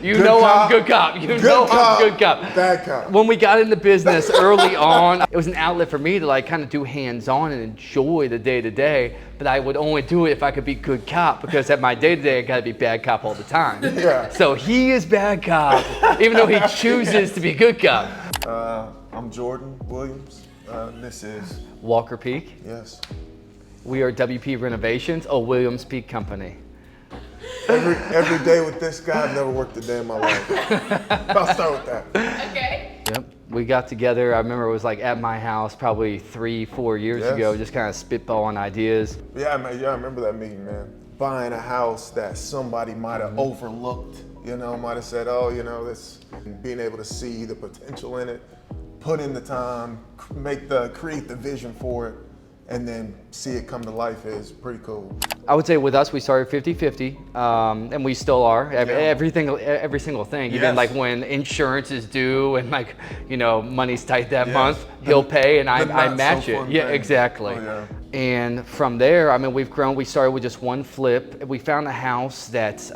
You know I'm good cop. You know I'm good cop. Bad cop. When we got into business early on, it was an outlet for me to like kind of do hands-on and enjoy the day-to-day, but I would only do it if I could be good cop, because at my day-to-day I gotta be bad cop all the time. Yeah. So he is bad cop, even though he chooses to be good cop. I'm Jordan Williams. This is Walker Peak. Yes. We are WP Renovations, a Williams Peak company. Every day with this guy, I've never worked a day in my life. I'll start with that. Okay. Yep. We got together, I remember it was like at my house probably 3-4 years ago, just kind of spitballing ideas. Yeah, man, I remember that meeting, man. Buying a house that somebody might have overlooked, might have said, oh, this, being able to see the potential in it, put in the time, create the vision for it, and then see it come to life is pretty cool. I would say with us, we started 50-50, and we still are. Every single thing, even like when insurance is due and like, money's tight that month, he'll pay and I match it. Yeah, exactly. Oh, yeah. And from there, I mean, we've grown. We started with just one flip. We found a house that's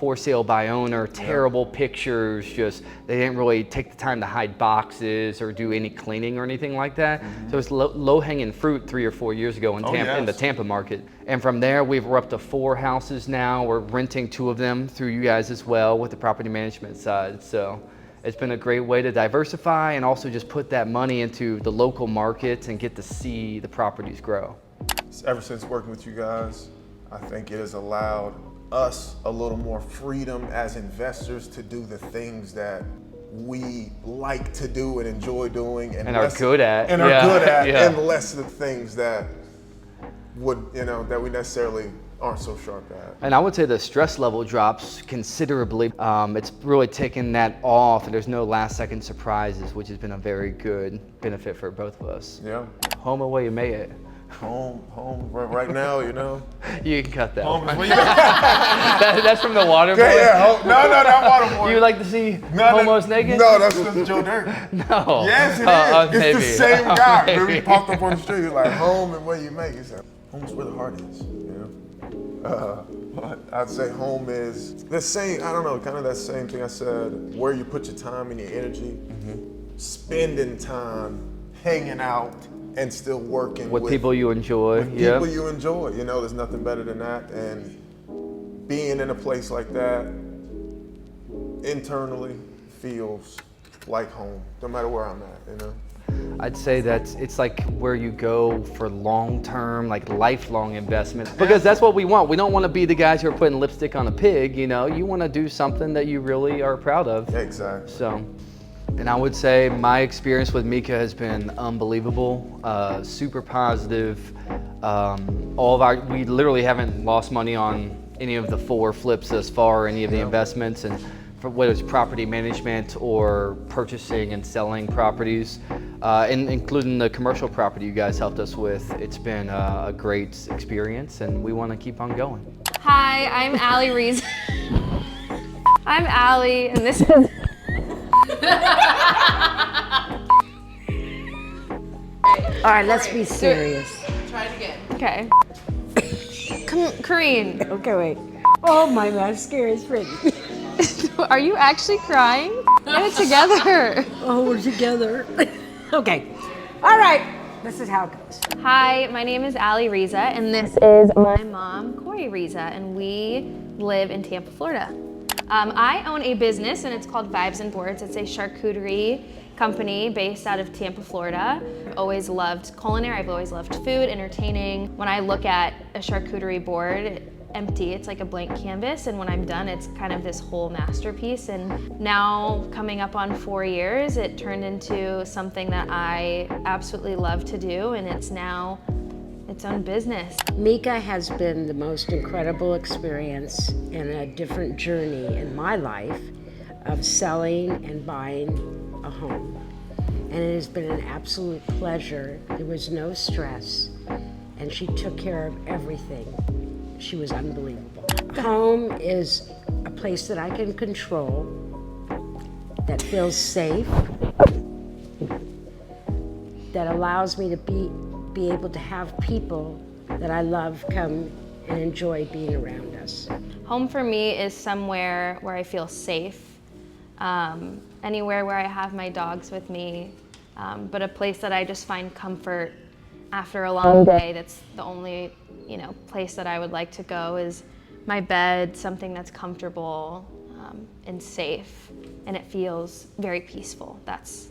for sale by owner, terrible pictures, just they didn't really take the time to hide boxes or do any cleaning or anything like that. So it's low-hanging fruit 3 or 4 years ago in in the Tampa market. And from there, we're up to 4 houses now. We're renting 2 of them through you guys as well with the property management side. So it's been a great way to diversify and also just put that money into the local market and get to see the properties grow. Ever since working with you guys, I think it has allowed us a little more freedom as investors to do the things that we like to do and enjoy doing and are good at. And are good at, and less of the things that would, that we necessarily aren't so sharp at. And I would say the stress level drops considerably. It's really taken that off, and there's no last second surprises, which has been a very good benefit for both of us. Yeah. Home away you made it. Home, right now, You can cut that. Home is where you That's from the water boy? Yeah, no, that water boy. You would like to see homos naked? No, that's Joe Dirt. No. Yes, it is. Maybe. It's the same guy. Remember, he popped up on the street, like, home and where you make it. Home's where the heart is, But I'd say home is the same, I don't know, kind of that same thing I said, where you put your time and your energy, spending time, hanging out, and still working with people you enjoy. People you enjoy, there's nothing better than that. And being in a place like that internally feels like home, no matter where I'm at, I'd say that it's like where you go for long-term, like lifelong investment, because that's what we want. We don't want to be the guys who are putting lipstick on a pig, You want to do something that you really are proud of. Exactly. So, and I would say my experience with Mēkah has been unbelievable, super positive. We literally haven't lost money on any of the 4 flips thus far, any of the investments, and whether it's property management or purchasing and selling properties, and including the commercial property you guys helped us with. It's been a great experience, and we want to keep on going. Hi, I'm Allie Rees. I'm Allie, and this is... All right, let's be serious. Try it again. Okay. Kareen. Okay, wait. Oh, my mascara is ready. Are you actually crying? Get it together. Oh, we're together. Okay. All right. This is how it goes. Hi, my name is Allie Riza, and this is my mom, Corey Riza, and we live in Tampa, Florida. I own a business, and it's called Vibes and Boards. It's a charcuterie company based out of Tampa, Florida. I've always loved culinary. I've always loved food, entertaining. When I look at a charcuterie board, empty, it's like a blank canvas, and when I'm done, it's kind of this whole masterpiece. And now, coming up on 4 years, it turned into something that I absolutely love to do, and it's now its own business. Mēkah has been the most incredible experience and a different journey in my life of selling and buying a home. And it has been an absolute pleasure. There was no stress, and she took care of everything. She was unbelievable. Home is a place that I can control, that feels safe, that allows me to be able to have people that I love come and enjoy being around us. Home for me is somewhere where I feel safe, anywhere where I have my dogs with me, but a place that I just find comfort after a long day. That's the only, place that I would like to go is my bed, something that's comfortable and safe, and it feels very peaceful. That's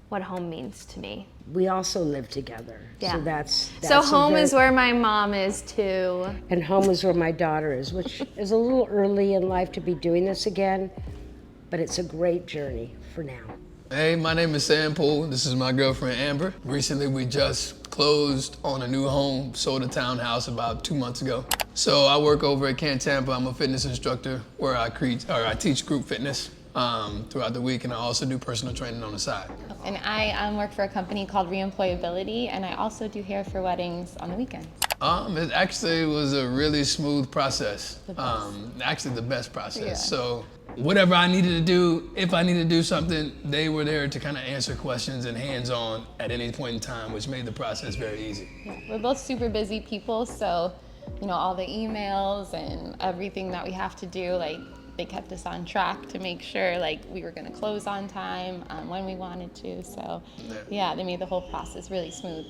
what home means to me. We also live together, Yeah. so that's So a home very- is where my mom is too. And home is where my daughter is, which is a little early in life to be doing this again, but it's a great journey for now. Hey, my name is Sam Poole. This is my girlfriend Amber. Recently, we just closed on a new home, sold a townhouse about 2 months ago. So I work over at Camp Tampa. I'm a fitness instructor where I teach group fitness throughout the week, and I also do personal training on the side. And I work for a company called Reemployability, and I also do hair for weddings on the weekends. It actually was a really smooth process. The best. Actually, the best process. Yeah. So whatever I needed to do, if I needed to do something, they were there to kind of answer questions and hands-on at any point in time, which made the process very easy. Yeah, we're both super busy people, so all the emails and everything that we have to do, they kept us on track to make sure we were going to close on time when we wanted to. So yeah, they made the whole process really smooth.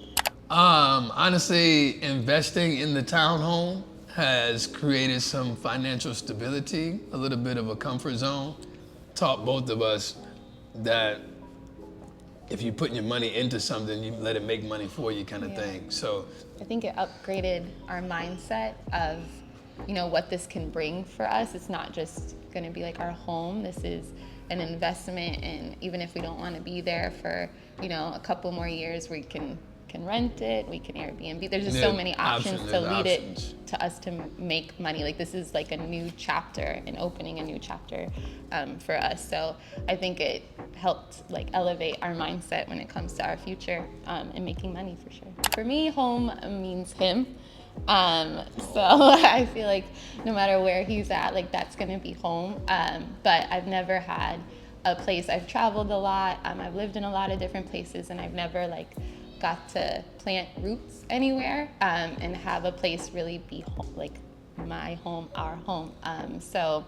Honestly, investing in the townhome has created some financial stability, a little bit of a comfort zone. Taught both of us that if you're putting your money into something, you let it make money for you kind of thing. So I think it upgraded our mindset of, what this can bring for us. It's not just going to be like our home. This is an investment, and even if we don't want to be there for, a couple more years, we can rent it, we can Airbnb. There's just so many options to lead it to us to make money. This is a new chapter and opening a new chapter for us. So I think it helped elevate our mindset when it comes to our future and making money for sure. For me, home means him. So I feel like no matter where he's at, that's gonna be home. But I've never had a place. I've traveled a lot. I've lived in a lot of different places, and I've never got to plant roots anywhere and have a place really be home, my home, our home. So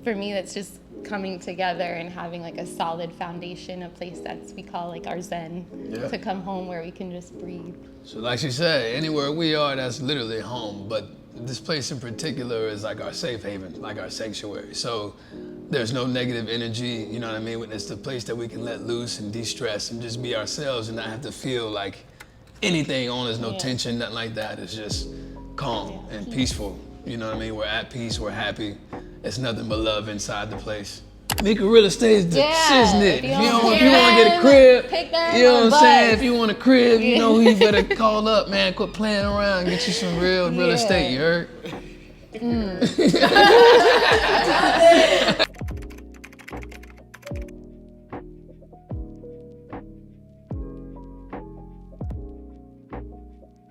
for me, that's just coming together and having a solid foundation, a place we call our zen, to come home where we can just breathe. So like she said, anywhere we are, that's literally home. But this place in particular is our safe haven, our sanctuary. So there's no negative energy, you know what I mean? It's the place that we can let loose and de-stress and just be ourselves and not have to feel like anything on us, no tension, nothing like that. It's just calm and peaceful. You know what I mean? We're at peace, we're happy. It's nothing but love inside the place. Mēkah real estate is the shiznit. If you want to get a crib, you know what I'm saying? If you want a crib, you know who you better call up, man. Quit playing around, get you some real estate, you heard?